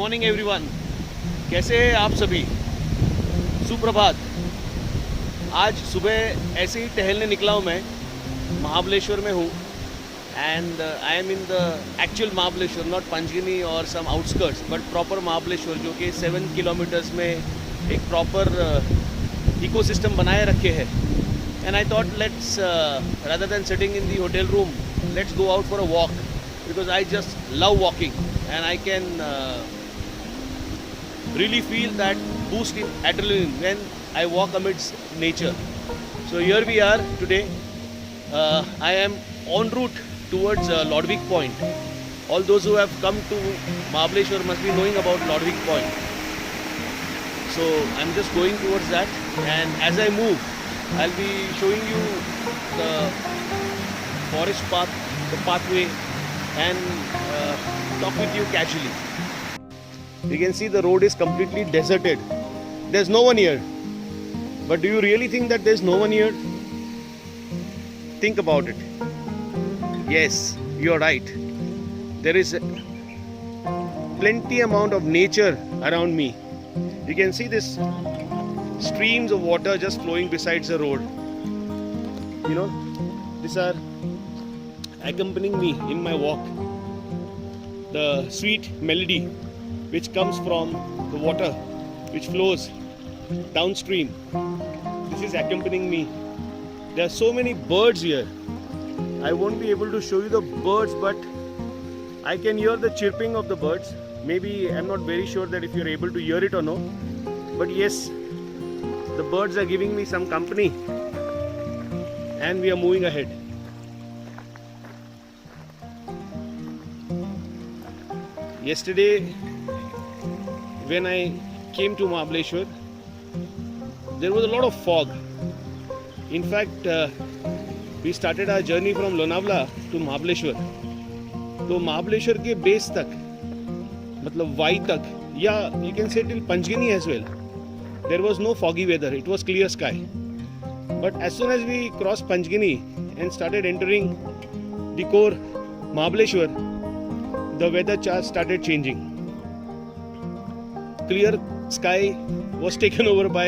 Morning everyone, कैसे हैं आप सभी। सुप्रभात। आज सुबह ऐसे ही टहलने निकला हूँ मैं। महाबलेश्वर में हूँ and I am in the actual Mahabaleshwar, not Panchgani और सम आउटस्कर्ट्स बट प्रॉपर महाबलेश्वर, जो कि 7 किलोमीटर्स में एक प्रॉपर इकोसिस्टम बनाए रखे है। And I thought let's rather than sitting in the hotel room, let's go out for a walk because I just love walking and I can really feel that boost in adrenaline when I walk amidst nature. So here we are today. I am en route towards Lodvik Point. All those who have come to Mahabaleshwar must be knowing about Lodvik Point. So I'm just going towards that, and as I move I'll be showing you the forest path, the pathway, and talk with you casually. You can see the road is completely deserted. There's no one here. But do you really think that there's no one here? Think about it. Yes, you're right. There is plenty amount of nature around me. You can see this streams of water just flowing besides the road. You know, these are accompanying me in my walk. The sweet melody which comes from the water which flows downstream, this is accompanying me. There are so many birds here. I won't be able to show you the birds, but I can hear the chirping of the birds. Maybe I'm not very sure that if you're able to hear it or no, but yes, the birds are giving me some company and we are moving ahead. Yesterday, when I came to Mahabaleshwar, there was a lot of fog. In fact, we started our journey from Lonavala to Mahabaleshwar. तो महाबलेश्वर के base तक, मतलब Y तक, या you can say till Panchgani as well, there was no foggy weather. It was clear sky. But as soon as we crossed Panchgani and started entering the core Mahabaleshwar, the weather chart started changing. Clear sky was taken over by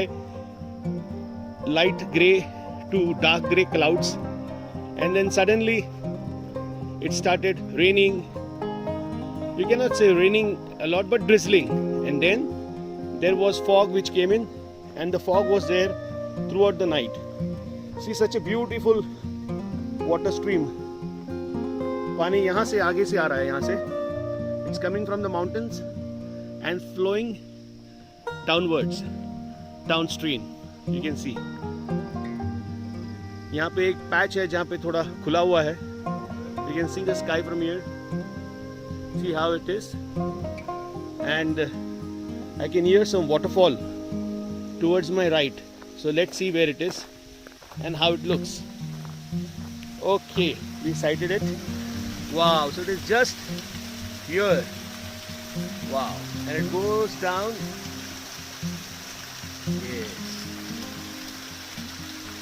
light grey to dark grey clouds, and then suddenly it started raining. You cannot say raining a lot, but drizzling. And then there was fog which came in, and the fog was there throughout the night. See, such a beautiful water stream. पानी यहाँ से आगे से आ रहा है, यहाँ से it's coming from the mountains and flowing downwards, downstream. You can see यहाँ पे एक पैच है जहाँ पे थोड़ा खुला हुआ है. You can see the sky from here. See how it is, and I can hear some waterfall towards my right. So let's see where it is and how it looks. Okay, we sighted it. Wow, so it is just here. Wow, and it goes down. Yes,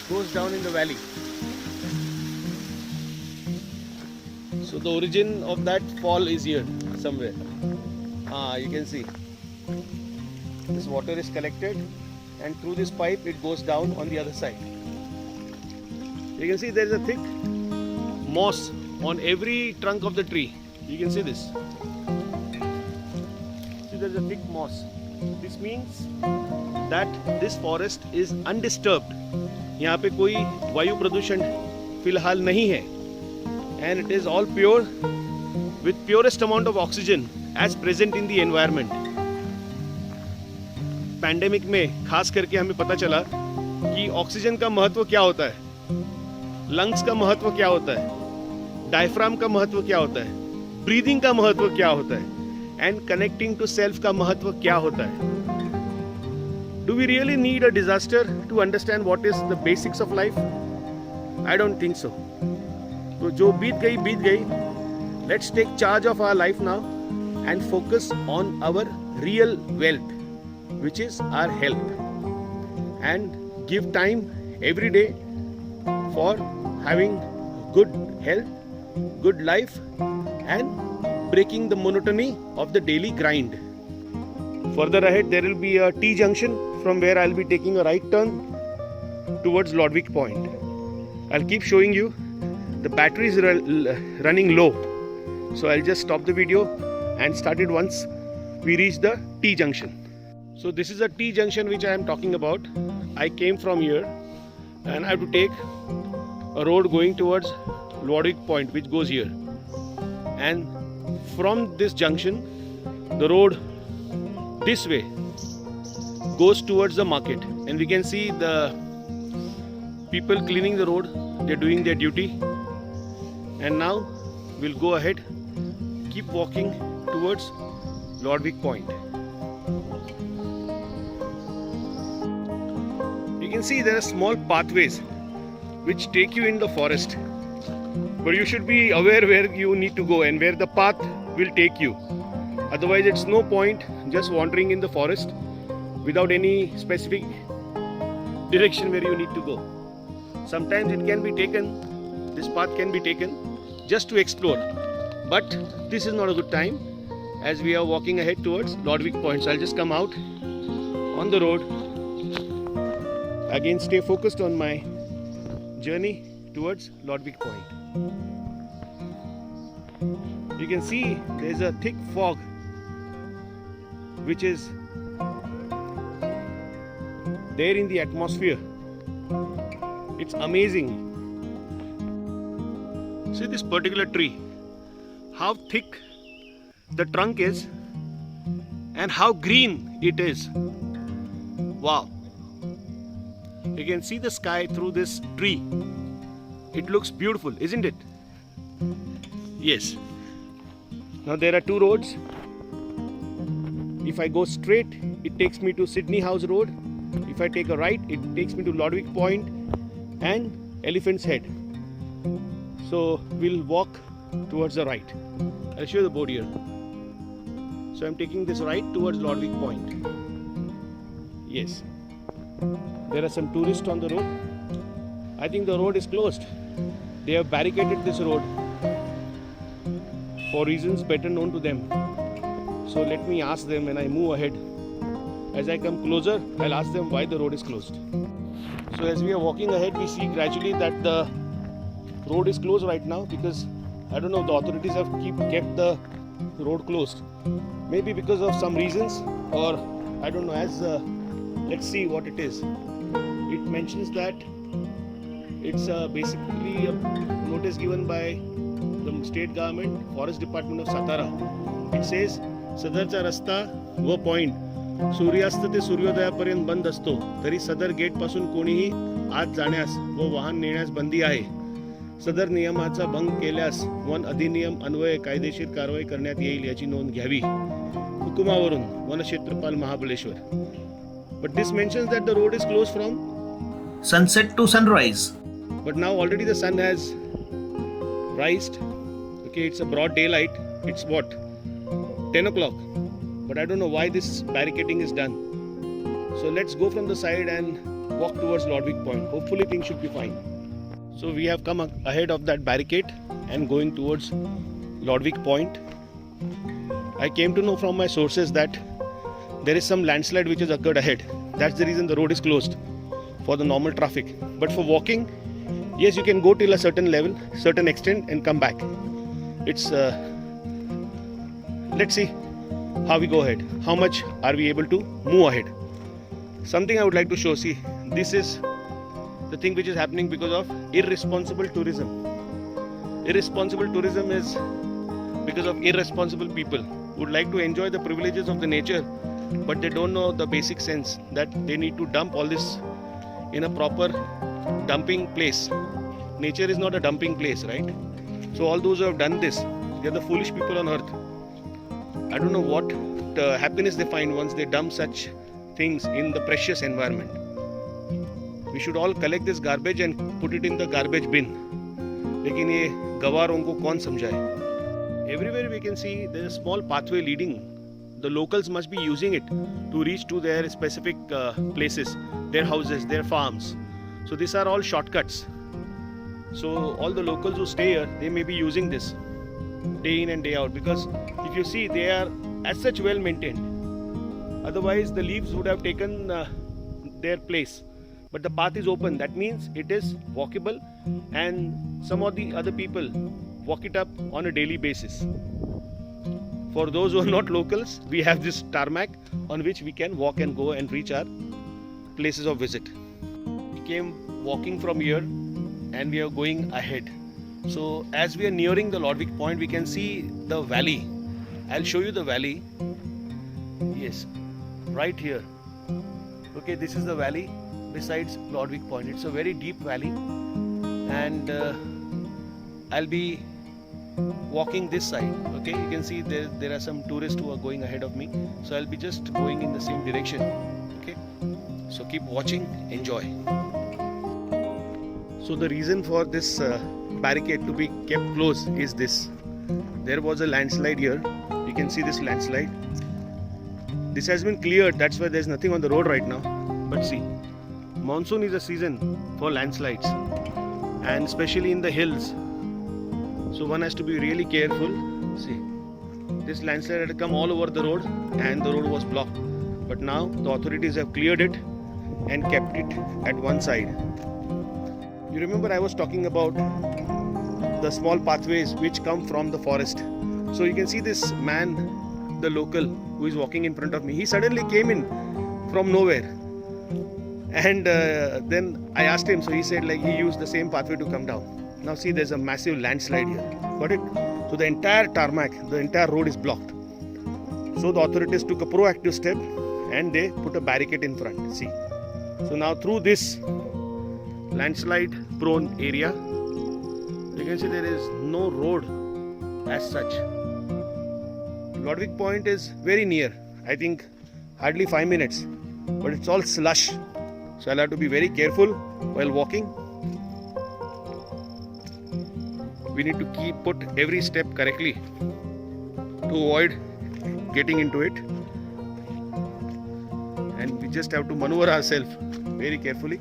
goes down in the valley. So the origin of that fall is here somewhere. You can see this water is collected, and through this pipe it goes down on the other side. You can see there is a thick moss on every trunk of the tree. You can see this. See, there is a thick moss. This means that this forest is undisturbed. यहाँ पे कोई वायु प्रदूषण फिलहाल नहीं है, and it is all pure with purest amount of oxygen as present in the environment. Pandemic में खास करके हमें पता चला कि ऑक्सीजन का महत्व क्या होता है, लंग्स का महत्व क्या होता है, डायफ्राम का महत्व क्या होता है, ब्रीदिंग का महत्व क्या होता है, एंड कनेक्टिंग टू सेल्फ का महत्व क्या होता है. Do we really need a disaster to understand what is the basics of life? I don't think so. तो जो बीत गई. Let's take charge of our life now and focus on our real wealth, which is our health, and give time every day for having good health, good life, and breaking the monotony of the daily grind. Further ahead there will be a T junction from where I'll be taking a right turn towards Lordvik Point. I'll keep showing you. The battery is running low, so I'll just stop the video and start it once we reach the T junction. So this is a T junction which I am talking about. I came from here and I have to take a road going towards Lordvik Point, which goes here, and from this junction the road this way goes towards the market, and we can see the people cleaning the road. They're doing their duty, and now we'll go ahead, keep walking towards Lordvik Point. You can see there are small pathways which take you in the forest, but you should be aware where you need to go and where the path will take you. Otherwise it's no point just wandering in the forest without any specific direction where you need to go. Sometimes it can be taken, this path can be taken just to explore, but this is not a good time as we are walking ahead towards Lordvik Point. So I'll just come out on the road. Again, stay focused on my journey towards Lordvik Point. You can see there is a thick fog which is there in the atmosphere. It's amazing. See this particular tree, how thick the trunk is and how green it is. Wow. You can see the sky through this tree. It looks beautiful, isn't it? Yes. Now there are two roads. If I go straight, it takes me to Sydney House Road. If I take a right, it takes me to Lordvik Point and Elephant's Head. So we'll walk towards the right. I'll show you the board here. So I'm taking this right towards Lordvik Point. Yes. There are some tourists on the road. I think the road is closed. They have barricaded this road for reasons better known to them. So let me ask them when I move ahead. As I come closer, I'll ask them why the road is closed. So as we are walking ahead, we see gradually that the road is closed right now because I don't know, the authorities have kept the road closed. Maybe because of some reasons, or I don't know. Let's see what it is. It mentions that it's basically a notice given by the state government, Forest Department of Satara. It says सदरचा रस्ता व point सूर्यास्त ते सूर्योदयापर्यंत बंद असतो, तरी सदर gate पासून कोणीही आत जाण्यास व वाहन नेण्यास बंदी आहे. सदर नियमाचा भंग केल्यास वन अधिनियम अन्वये कायदेशीर कारवाई करण्यात येईल याची नोंद घ्यावी. हुकुमावरून वनक्षेत्रपाल Mahabaleshwar. But this mentions that the road is closed from sunset to sunrise. But now already the sun has rised. Okay, it's a broad daylight. It's what? 10 o'clock. But I don't know why this barricading is done. So let's go from the side and walk towards Lordvik Point. Hopefully things should be fine. So we have come ahead of that barricade and going towards Lordvik Point. I came to know from my sources that there is some landslide which has occurred ahead. That's the reason the road is closed for the normal traffic. But for walking, yes, you can go till a certain level, certain extent and come back. It's let's see how we go ahead. How much are we able to move ahead? Something I would like to show. See, this is the thing which is happening because of irresponsible tourism. Irresponsible tourism is because of irresponsible people who would like to enjoy the privileges of the nature, but they don't know the basic sense that they need to dump all this in a proper dumping place. Nature is not a dumping place, right? So all those who have done this, they are the foolish people on earth. I don't know what happiness they find once they dump such things in the precious environment. We should all collect this garbage and put it in the garbage bin. लेकिन ये गवारों को कौन समझाए? Everywhere we can see there is a small pathway leading. The locals must be using it to reach to their specific places, their houses, their farms. So these are all shortcuts. So all the locals who stay here, they may be using this day in and day out, because if you see, they are as such well maintained. Otherwise, the leaves would have taken their place. But the path is open. That means it is walkable, and some of the other people walk it up on a daily basis. For those who are not locals, we have this tarmac on which we can walk and go and reach our places of visit. We came walking from here and we are going ahead. So as we are nearing the Lordvik Point, we can see the valley. I'll show you the valley. Yes, right here. Okay, this is the valley besides Lordvik Point. It's a very deep valley, and I'll be walking this side. Okay, you can see there are some tourists who are going ahead of me, so I'll be just going in the same direction. Okay, so keep watching, enjoy. So the reason for this barricade to be kept close is this. There was a landslide here. You can see this landslide. This has been cleared, that's why there's nothing on the road right now. But see, monsoon is a season for landslides, and especially in the hills. So one has to be really careful. See, this landslide had come all over the road and the road was blocked. But now the authorities have cleared it and kept it at one side. You remember I was talking about the small pathways which come from the forest. So you can see this man, the local who is walking in front of me. He suddenly came in from nowhere. And then I asked him, so he said like he used the same pathway to come down. Now see, there's a massive landslide here. Got it? So the entire tarmac, the entire road is blocked. So the authorities took a proactive step and they put a barricade in front. See. So now through this landslide prone area, you can see there is no road as such. Lordvik Point is very near. I think hardly 5 minutes. But it's all slush. So I'll have to be very careful while walking. We need to put every step correctly to avoid getting into it. And we just have to maneuver ourselves very carefully.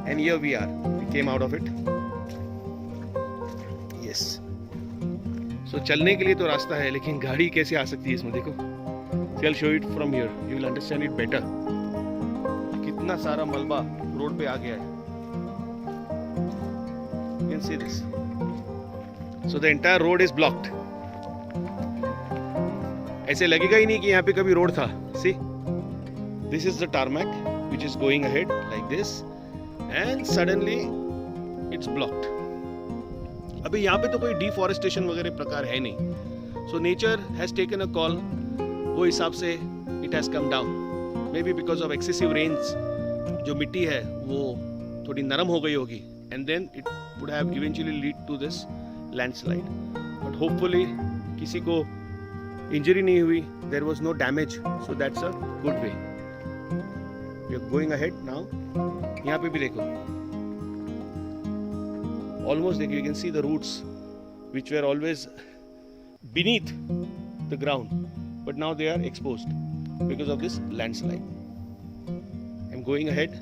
And here we are. We came out of it. Yes. So चलने के लिए तो रास्ता है, लेकिन गाड़ी कैसे आ सकती है इसमें, देखो. So I'll show it from here. You will understand it better. कितना सारा मलबा रोड पे आ गया है. You can see this. So the entire road is blocked. ऐसे लगेगा ही नहीं कि यहाँ पे कभी रोड था. See, this is the tarmac which is going ahead like this, and suddenly it's blocked. अभी यहाँ पे तो कोई deforestation वगैरह प्रकार है नहीं. So nature has taken a call. वो हिसाब से it has come down. Maybe because of excessive rains, जो मिट्टी है वो थोड़ी नरम हो गई होगी, and then it would have eventually lead to this landslide. But hopefully किसी को injury नहीं हुई. There was no damage, so that's a good way. We are going ahead now. यहाँ पे भी देखो. Almost you can see the roots which were always beneath the ground, but now they are exposed because of this landslide. I'm going ahead.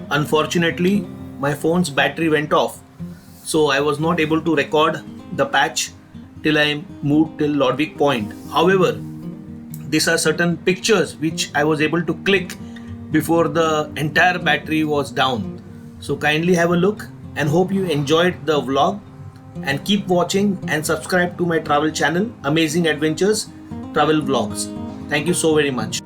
Unfortunately, my phone's battery went off, so I was not able to record the patch till I moved till Lordvik Point. However, these are certain pictures which I was able to click before the entire battery was down. So kindly have a look and hope you enjoyed the vlog, and keep watching and subscribe to my travel channel, Amazing Adventures Travel Vlogs. Thank you so very much.